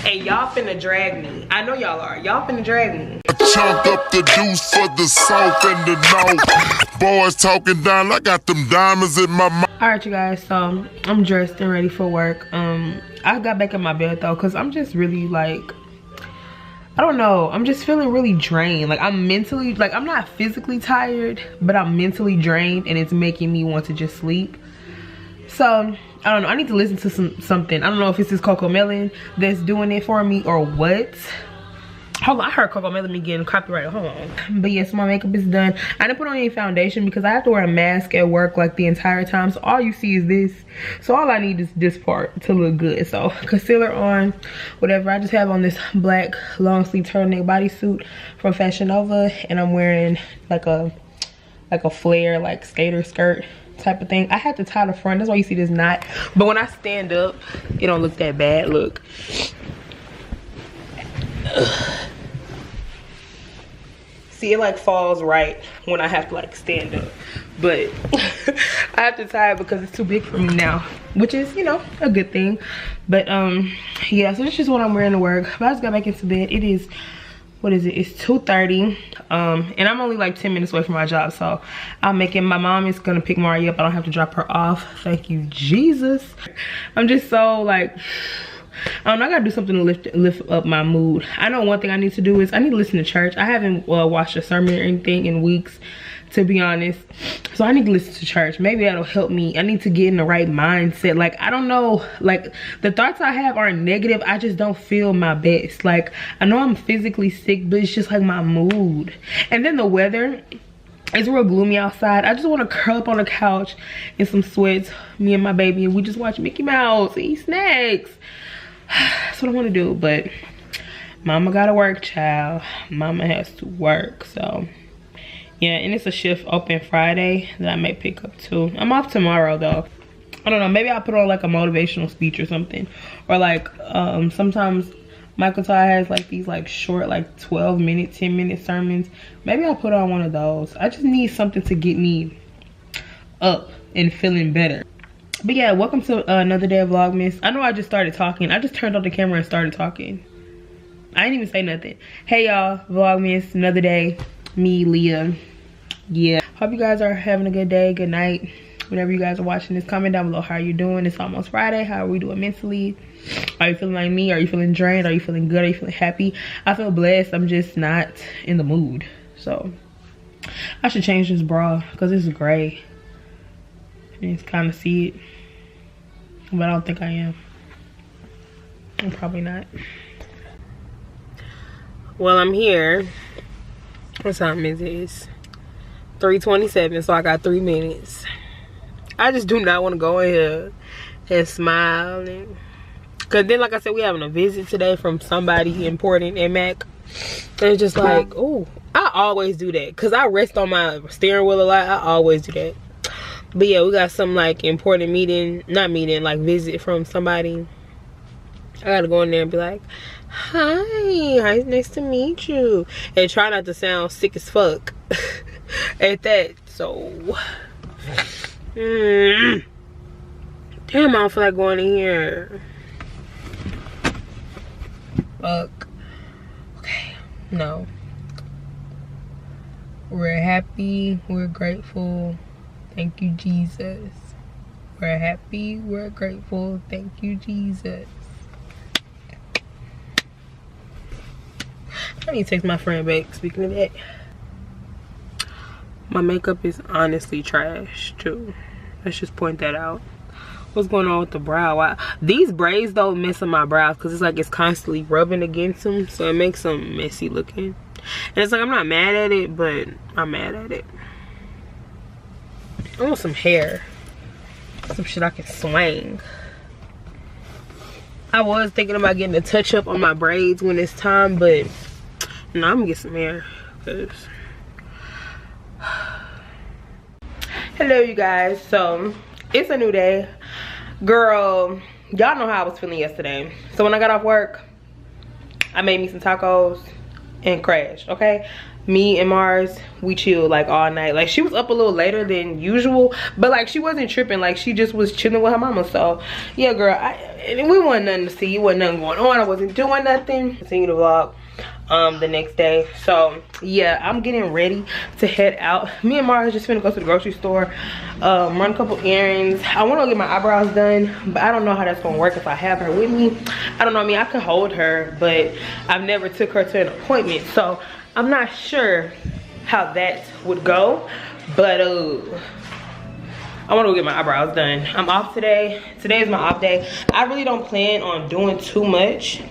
and y'all finna drag me. I know y'all are. Y'all finna drag me. Chunk up the deuce for the south and the north. Boys talking down, I got them diamonds in my mouth. All right, you guys, so I'm dressed and ready for work. I got back in my bed though, because I'm just really like, I don't know, I'm just feeling really drained. Like I'm mentally, like I'm not physically tired, but I'm mentally drained, and it's making me want to just sleep. So I don't know, I need to listen to something. I don't know if it's this Coco Melon that's doing it for me or what. Hold on, I heard Coco Melon getting copyrighted. Hold on. But yes, my makeup is done. I didn't put on any foundation because I have to wear a mask at work like the entire time. So all you see is this. So all I need is this part to look good. So concealer on, whatever. I just have on this black long sleeve turtleneck bodysuit from Fashion Nova, and I'm wearing like a flare, like skater skirt type of thing. I had to tie the front. That's why you see this knot. But when I stand up, it don't look that bad. Look. See, it like falls right when I have to like stand up, but I have to tie it because it's too big for me now, which is, you know, a good thing. But yeah, so this is just what I'm wearing to work. But I just got back into bed. It is, what is it? It's 2:30, and I'm only like 10 minutes away from my job, so I'm making, my mom is gonna pick Mari up. I don't have to drop her off. Thank you, Jesus. I'm just so like, I don't know, I gotta do something to lift up my mood. I know one thing I need to do is I need to listen to church. I haven't watched a sermon or anything in weeks, to be honest. So I need to listen to church. Maybe that'll help me. I need to get in the right mindset. Like, I don't know, like the thoughts I have aren't negative. I just don't feel my best. Like, I know I'm physically sick, but it's just like my mood. And then the weather, it's real gloomy outside. I just want to curl up on the couch in some sweats, me and my baby, and we just watch Mickey Mouse, eat snacks. That's what I want to do. But mama gotta work, child. Mama has to work. So yeah, and it's a shift open Friday that I may pick up too. I'm off tomorrow though. I don't know, maybe I'll put on like a motivational speech or something, or like sometimes Michael Todd has like these like short, like 12-minute, 10-minute sermons. Maybe I'll put on one of those. I just need something to get me up and feeling better. But yeah, welcome to another day of Vlogmas. I know I just started talking. I just turned on the camera and started talking. I didn't even say nothing. Hey y'all, Vlogmas, another day. Me, Leah. Yeah. Hope you guys are having a good day, good night. Whenever you guys are watching this, comment down below how you doing. It's almost Friday. How are we doing mentally? Are you feeling like me? Are you feeling drained? Are you feeling good? Are you feeling happy? I feel blessed. I'm just not in the mood. So I should change this bra because it's gray. You can kind of see it, but I don't think I am. I'm probably not. Well, I'm here. What time is it? It's 3:27, so I got 3 minutes. I just do not want to go in here and smile, and because then, like I said, we having a visit today from somebody important at Mac. And it's just like, oh, I always do that because I rest on my steering wheel a lot. I always do that. But yeah, we got some like important like visit from somebody. I gotta go in there and be like, hi, nice to meet you. And try not to sound sick as fuck at that. So, damn, I don't feel like going in here. Fuck. Okay, no. We're happy, we're grateful. Thank you, Jesus. We're happy, we're grateful. Thank you, Jesus. I need to text my friend back, speaking of that. My makeup is honestly trash, too. Let's just point that out. What's going on with the brow? These braids, though, mess up my brows because it's like it's constantly rubbing against them. So it makes them messy looking. And it's like I'm not mad at it, but I'm mad at it. I want some hair. Some shit I can swing. I was thinking about getting a touch up on my braids when it's time, but no, I'm gonna get some hair. Cause hello, you guys. So it's a new day. Girl, y'all know how I was feeling yesterday. So when I got off work, I made me some tacos and crashed, okay? Me and Mars, we chilled like all night. Like she was up a little later than usual, but like she wasn't tripping. Like she just was chilling with her mama. So yeah, girl, and we wasn't nothing to see. Wasn't nothing going on. I wasn't doing nothing. Continue to vlog the next day. So yeah, I'm getting ready to head out. Me and Mara just finna go to the grocery store, run a couple errands. I want to get my eyebrows done, but I don't know how that's gonna work if I have her with me. I don't know. I mean, I could hold her, but I've never took her to an appointment, so I'm not sure how that would go. But I want to go get my eyebrows done. I'm off today. Today is my off day. I really don't plan on doing too much.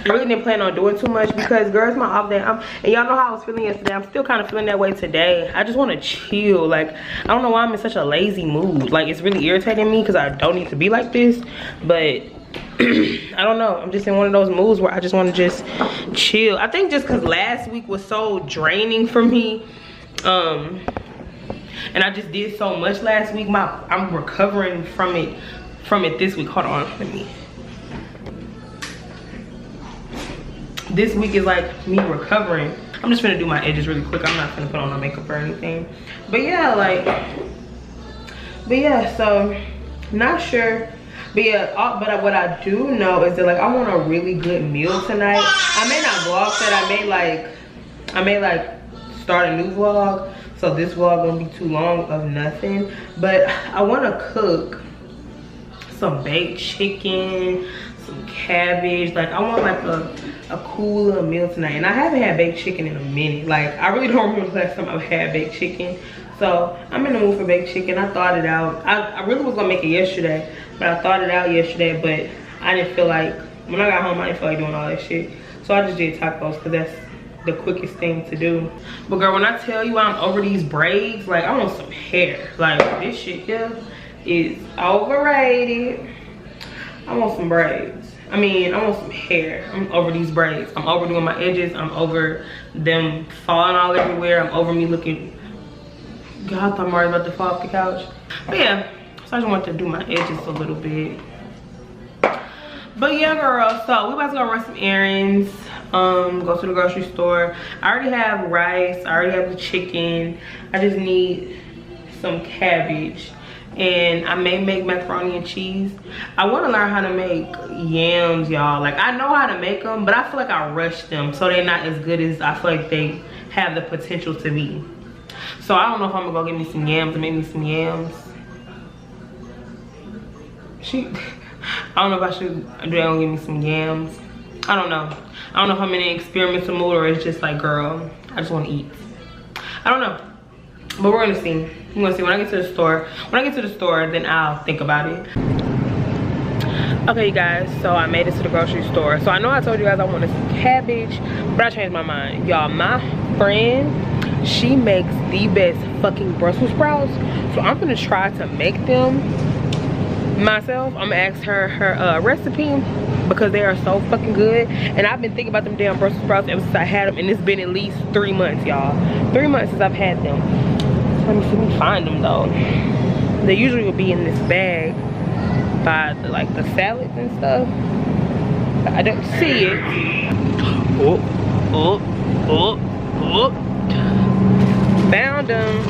I really didn't plan on doing too much because, girl, it's my off day. And y'all know how I was feeling yesterday. I'm still kind of feeling that way today. I just want to chill. Like, I don't know why I'm in such a lazy mood. Like, it's really irritating me because I don't need to be like this. But I don't know. I'm just in one of those moods where I just want to just chill. I think just because last week was so draining for me. And I just did so much last week. I'm recovering from it this week. Hold on, let me. This week is like me recovering. I'm just gonna do my edges really quick. I'm not gonna put on no makeup or anything. But yeah, so not sure. But yeah, but what I do know is that like I want a really good meal tonight. I may not vlog that. I may like start a new vlog. So this vlog gonna be too long of nothing. But I wanna cook some baked chicken, some cabbage. Like I want like a cool little meal tonight. And I haven't had baked chicken in a minute. Like I really don't remember the last time I've had baked chicken. So I'm in the mood for baked chicken. I thought it out. I really was gonna make it yesterday, but I thought it out yesterday, but I didn't feel like, when I got home, I didn't feel like doing all that shit. So I just did tacos because that's the quickest thing to do. But girl, when I tell you I'm over these braids, like I want some hair. Like this shit here is overrated. I want some braids. I mean, I want some hair. I'm over these braids. I'm overdoing my edges. I'm over them falling all everywhere. I'm over me looking, God, I thought Mari was about to fall off the couch. But yeah, so I just want to do my edges a little bit. But yeah, girl, so we about to go run some errands, go to the grocery store. I already have rice, I already have the chicken. I just need some cabbage, and I may make macaroni and cheese. I want to learn how to make yams, y'all. Like I know how to make them, but I feel like I rush them, so they're not as good as I feel like they have the potential to be. So I don't know if I'm gonna go get me some yams or make me some yams. I don't know if I should do that and give me some yams. I don't know. I don't know if I'm in an experimental mood or it's just like, girl, I just want to eat. I don't know. But we're gonna see. We're gonna see when I get to the store. When I get to the store, then I'll think about it. Okay, you guys, so I made it to the grocery store. So I know I told you guys I wanted some cabbage, but I changed my mind. Y'all, my friend, she makes the best fucking Brussels sprouts. So I'm gonna try to make them myself. I'm gonna ask her recipe because they are so fucking good. And I've been thinking about them damn Brussels sprouts ever since I had them, and it's been at least 3 months, y'all. 3 months since I've had them. So let me find them though. They usually will be in this bag by the salads and stuff. I don't see it. Found them.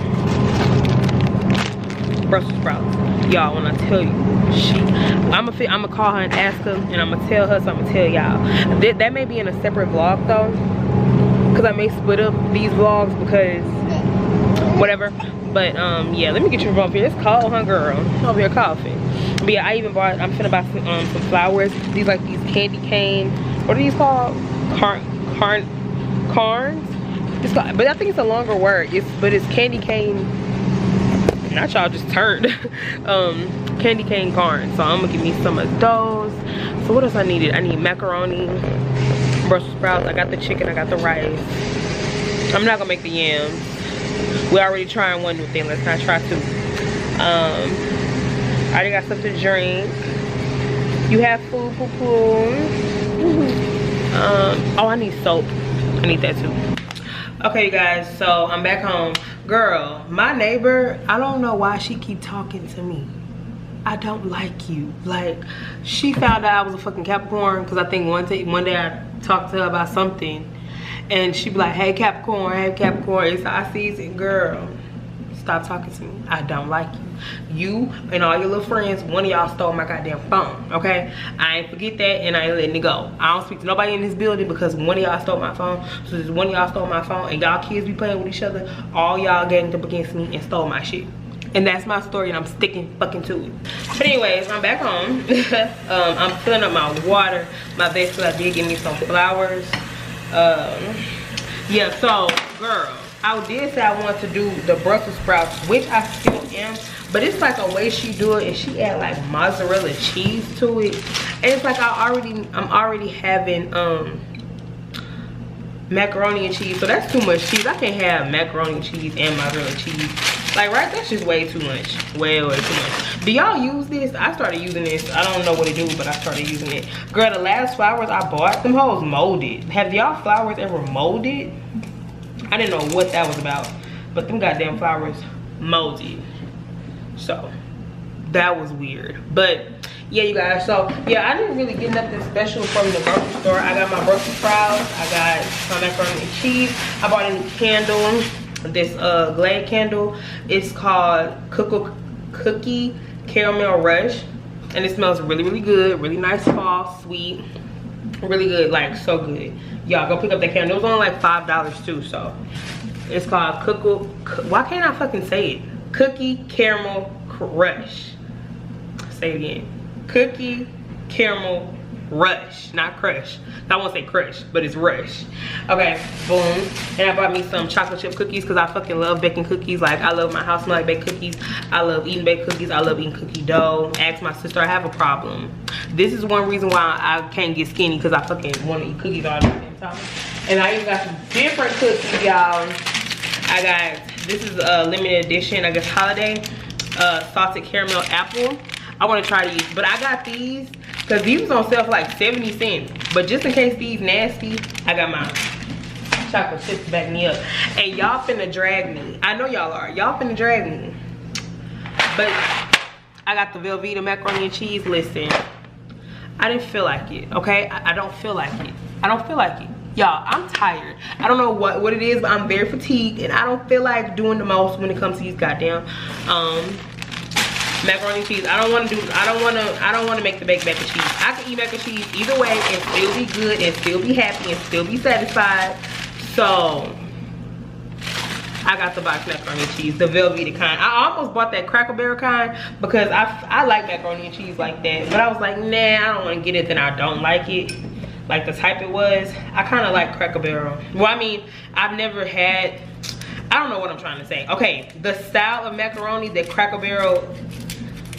Brussels sprouts. Y'all, when I tell you, I'ma call her and ask her, and I'ma tell her, so I'ma tell y'all. That may be in a separate vlog though, because I may split up these vlogs because whatever. But yeah, let me get you from up here. It's cold, huh, girl? Over here coughing. But yeah, I'm finna buy some flowers. These like these candy cane. What are these called? Carns. It's called, but I think it's a longer word. It's candy cane. Not y'all just turned. Candy cane carns. So I'm gonna give me some of those. So what else I needed? I need macaroni, Brussels sprouts. I got the chicken. I got the rice. I'm not gonna make the yams. We're already trying one new thing. Let's not try two. I already got stuff to drink. You have food, poo-poo. Oh, I need soap. I need that too. Okay, you guys, so I'm back home. Girl, my neighbor, I don't know why she keep talking to me. I don't like you. Like, she found out I was a fucking Capricorn because I think one day I talked to her about something, and she be like, hey Capricorn, it's our season. Girl, stop talking to me. I don't like you. You and all your little friends, one of y'all stole my goddamn phone, okay? I ain't forget that, and I ain't letting it go. I don't speak to nobody in this building because one of y'all stole my phone. So there's one of y'all stole my phone, and y'all kids be playing with each other. All y'all ganged up against me and stole my shit. And that's my story, and I'm sticking fucking to it. But anyways, I'm back home. I'm filling up my water. My vegetables, I did give me some flowers. Yeah, so girl, I did say I want to do the Brussels sprouts, which I still am, but it's like a way she do it, and she add like mozzarella cheese to it, and it's like I'm already having macaroni and cheese, so that's too much cheese. I can't have macaroni and cheese and mozzarella cheese, like, right? That's just way too much, way too much. Do y'all use this? I started using this. I don't know what it do, but I started using it. Girl, the last flowers I bought, them hoes molded. Have y'all flowers ever molded? I didn't know what that was about, but them goddamn flowers molded. So that was weird. But yeah, you guys, so yeah, I didn't really get nothing special from the grocery store. I got my Brussels sprouts, I got my macaroni and cheese. I bought a new candle, this Glade candle. It's called Cookie Caramel Rush, and it smells really, really good. Really nice, fall, sweet, really good, like so good. Y'all go pick up that candle. It was only like $5 too. So it's called why can't I fucking say it? Cookie Caramel Rush. Say it again. Cookie Caramel Rush, not Crush. I won't say Crush, but it's Rush. Okay, boom. And I bought me some chocolate chip cookies because I fucking love baking cookies. Like, I love my house smell like baked cookies. I love eating baked cookies. I love eating cookie dough. Ask my sister, I have a problem. This is one reason why I can't get skinny, because I fucking want to eat cookies all the time. And I even got some different cookies, y'all. I got, this is a limited edition, I guess holiday, salted caramel apple. I want to try these, but I got these because these was on sale for like 70 cents. But just in case these nasty, I got my chocolate chips to back me up. And y'all finna drag me. I know y'all are. Y'all finna drag me. But I got the Velveeta macaroni and cheese. Listen, I didn't feel like it, okay? I don't feel like it. I don't feel like it. Y'all, I'm tired. I don't know what it is, but I'm very fatigued, and I don't feel like doing the most when it comes to these goddamn macaroni and cheese. I don't want to make the baked mac and cheese. I can eat mac and cheese either way and still be good and still be happy and still be satisfied. So I got the box macaroni and cheese, the Velveeta kind. I almost bought that Cracker Barrel kind because I like macaroni and cheese like that, but I was like, nah, I don't want to get it, then I don't like it. Like the type it was, I kind of like Cracker Barrel. Well, I mean, I've never had, I don't know what I'm trying to say. Okay, the style of macaroni that Cracker Barrel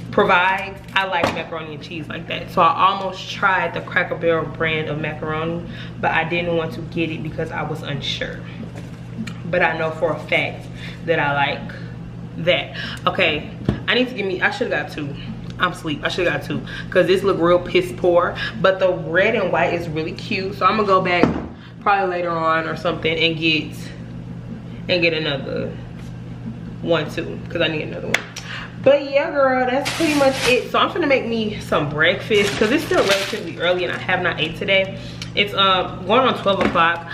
provides, I like macaroni and cheese like that. So I almost tried the Cracker Barrel brand of macaroni, but I didn't want to get it because I was unsure. But I know for a fact that I like that. Okay, I need to give me, I should have got two. I'm asleep. I should have got two because this look real piss poor, but the red and white is really cute. So I'm gonna go back probably later on or something and get another one too, because I need another one. But yeah, girl, that's pretty much it. So I'm gonna make me some breakfast because it's still relatively early and I have not ate today. It's going on 12 o'clock.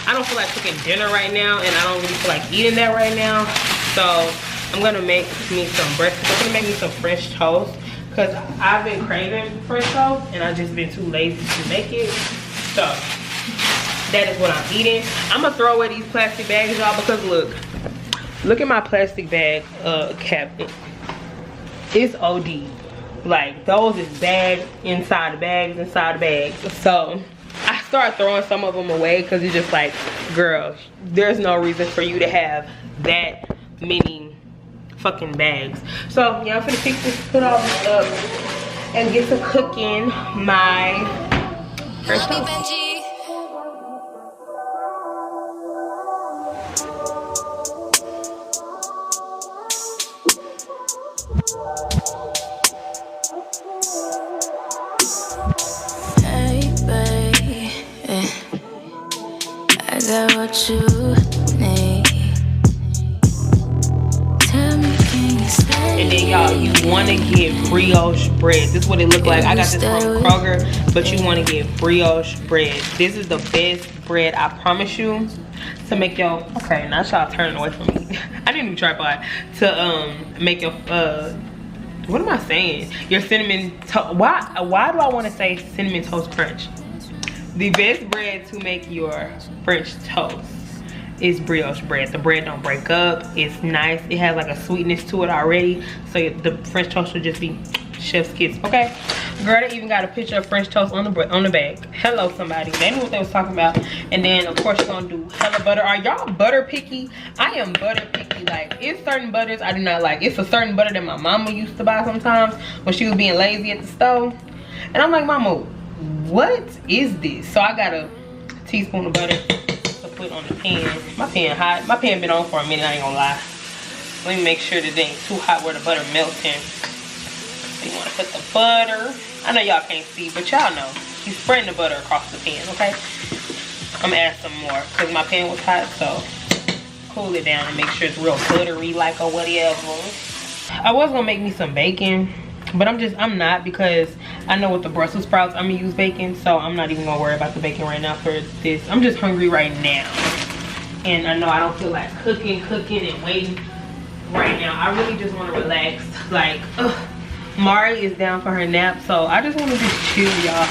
I don't feel like cooking dinner right now, and I don't really feel like eating that right now. So I'm gonna make me some breakfast. I'm gonna make me some French toast because I've been craving French toast and I've just been too lazy to make it. So that is what I'm eating. I'm gonna throw away these plastic bags, y'all, because look at my plastic bag cabinet. It's OD. Like, those is bags inside the bags inside the bags. So I start throwing some of them away because it's just like, girl, there's no reason for you to have that many fucking bags. So yeah, I'm gonna pick this, put all this up and get to cooking my French toast. I got what you need. Tell me, can you stay? And then y'all, you want to get brioche bread. This is what it look like. I got this from Kroger, but but you want to get brioche bread. This is the best bread, I promise you, to make your, okay, now y'all turning away from me. I need a new tripod. To make your what am I saying? Your cinnamon toast. Why do I want to say cinnamon toast crunch? The best bread to make your French toast is brioche bread. The bread don't break up. It's nice. It has like a sweetness to it already. So the French toast will just be chef's kiss. Okay, girl, they even got a picture of French toast on the bag. Hello, somebody. They knew what they was talking about. And then of course you're gonna do hella butter. Are y'all butter picky? I am butter picky. Like, it's certain butters I do not like. It's a certain butter that my mama used to buy sometimes when she was being lazy at the stove, and I'm like, mama, what is this? So I got a teaspoon of butter to put on the pan. My pan hot. My pan been on for a minute, I ain't gonna lie. Let me make sure that it ain't too hot where the butter melting. You want to put the butter. I know y'all can't see, but y'all know. You spreading the butter across the pan, okay? I'm gonna add some more because my pan was hot, so cool it down and make sure it's real buttery like or whatever. I was gonna make me some bacon, but I'm not, because I know with the Brussels sprouts I'm gonna use bacon, so I'm not even gonna worry about the bacon right now for this. I'm just hungry right now, and I know I don't feel like cooking and waiting right now. I really just want to relax. Like, ugh. Mari is down for her nap, so I just want to just chill, y'all.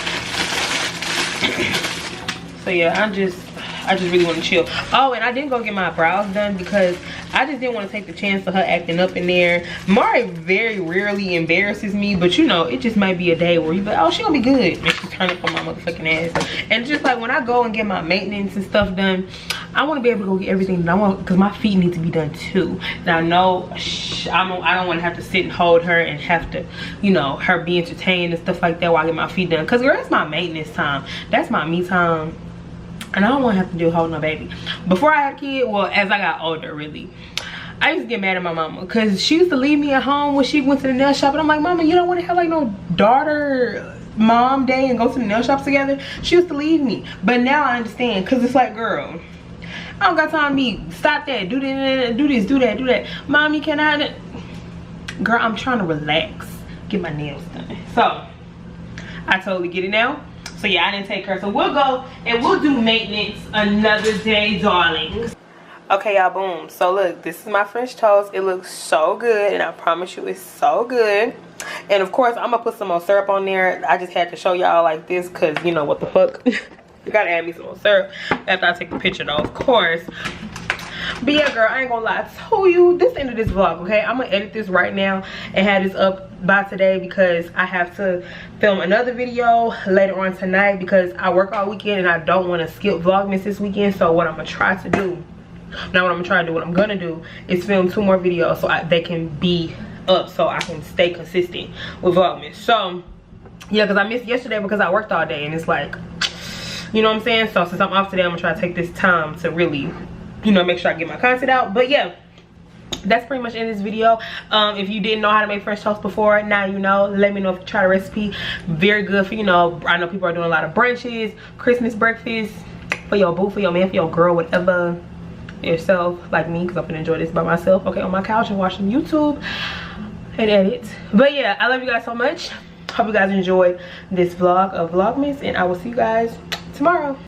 So yeah, I just really want to chill. Oh, and I didn't go get my brows done because I just didn't want to take the chance of her acting up in there. Mari very rarely embarrasses me, but you know, it just might be a day where you be like, oh, she gonna be good, and she turn up on my motherfucking ass. And just like when I go and get my maintenance and stuff done, I want to be able to go get everything that I want, because my feet need to be done too. Now, no, I don't want to have to sit and hold her and have to, you know, her be entertained and stuff like that while I get my feet done. Because girl, that's my maintenance time. That's my me time. And I don't want to have to do holding a baby. Before I had a kid, well, as I got older, really, I used to get mad at my mama because she used to leave me at home when she went to the nail shop, and I'm like, mama, you don't want to have like no daughter mom day and go to the nail shops together? She used to leave me. But now I understand, because it's like, girl, I don't got time to be, stop that, do this, do that. Mom, you cannot. Girl, I'm trying to relax, get my nails done. So I totally get it now. So yeah, I didn't take her. So we'll go and we'll do maintenance another day, darlings. Okay, y'all, boom. So look, this is my French toast. It looks so good, and I promise you it's so good. And of course, I'm gonna put some more syrup on there. I just had to show y'all like this because, you know, what the fuck. You gotta add me some more syrup after I take the picture though, of course. But yeah, girl, I ain't gonna lie to you. This is the end of this vlog, okay? I'm gonna edit this right now and have this up by today, because I have to film another video later on tonight because I work all weekend and I don't want to skip Vlogmas this weekend. So what I'm gonna try to do, what I'm gonna do is film 2 more videos so they can be up, so I can stay consistent with Vlogmas. So yeah, because I missed yesterday because I worked all day, and it's like, you know what I'm saying? So since I'm off today, I'm gonna try to take this time to really, you know, make sure I get my content out. But yeah, that's pretty much in this video. If you didn't know how to make French toast before, now you know. Let me know if you try the recipe. Very good for, you know, I know people are doing a lot of brunches, Christmas breakfast, for your boo, for your man, for your girl, whatever, yourself, like me, because I'm gonna enjoy this by myself, okay, on my couch and watching YouTube and edit. But yeah, I love you guys so much. Hope you guys enjoyed this vlog of Vlogmas, and I will see you guys tomorrow.